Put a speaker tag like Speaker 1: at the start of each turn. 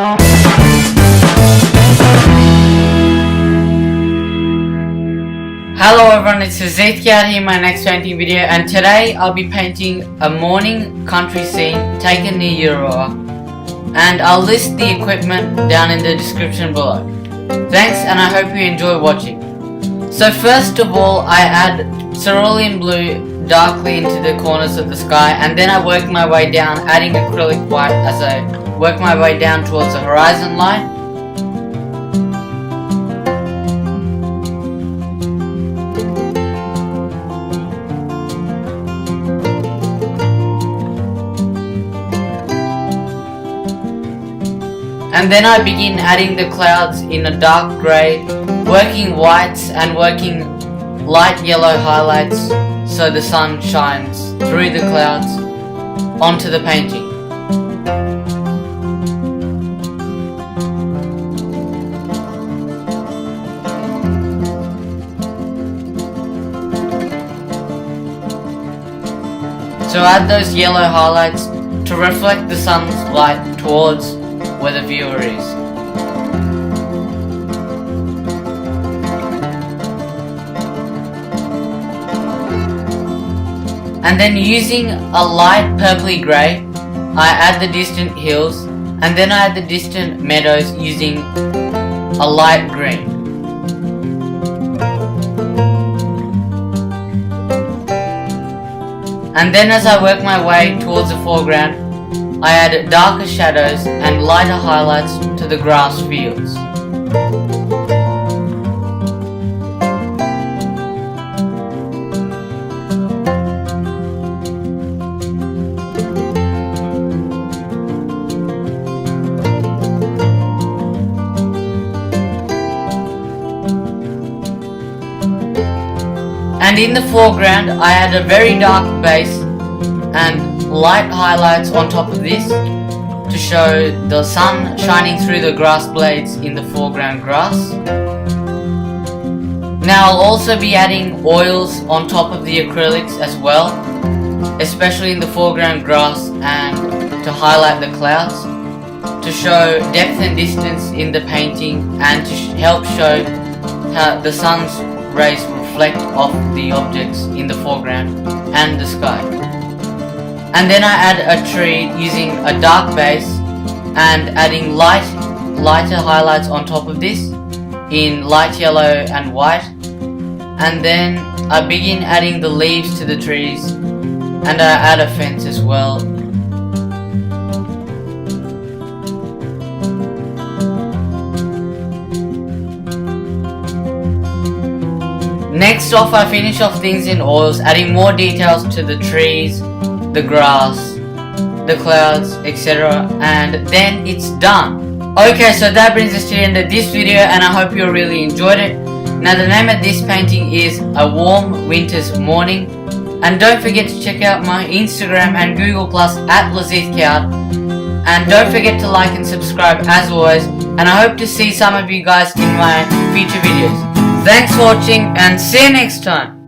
Speaker 1: Hello everyone, it's LasithKArt here in my next painting video, and today I'll be painting a morning country scene taken near Euroa, and I'll list the equipment down in the description below. Thanks, and I hope you enjoy watching. So first of all, I add cerulean blue darkly into the corners of the sky, and then I work my way down, adding acrylic white as I work my way down towards the horizon line. And then I begin adding the clouds in a dark grey, working whites and working light yellow highlights so the sun shines through the clouds onto the painting. So add those yellow highlights to reflect the sun's light towards where the viewer is. And then using a light purpley grey, I add the distant hills, and then I add the distant meadows using a light green. And then as I work my way towards the foreground, I add darker shadows and lighter highlights to the grass fields. And in the foreground, I add a very dark base and light highlights on top of this to show the sun shining through the grass blades in the foreground grass. Now I'll also be adding oils on top of the acrylics as well, especially in the foreground grass, and to highlight the clouds, to show depth and distance in the painting, and to help show how the sun's rays reflect off the objects in the foreground and the sky. And then I add a tree using a dark base and adding lighter highlights on top of this in light yellow and white. And then I begin adding the leaves to the trees, and I add a fence as well. Next off, I finish off things in oils, adding more details to the trees, the grass, the clouds, etc. and then it's done. Okay, so that brings us to the end of this video, and I hope you really enjoyed it. Now the name of this painting is A Warm Winter's Morning, and don't forget to check out my Instagram and Google Plus at LasithKArt, and don't forget to like and subscribe as always, and I hope to see some of you guys in my future videos. Thanks for watching, and see you next time.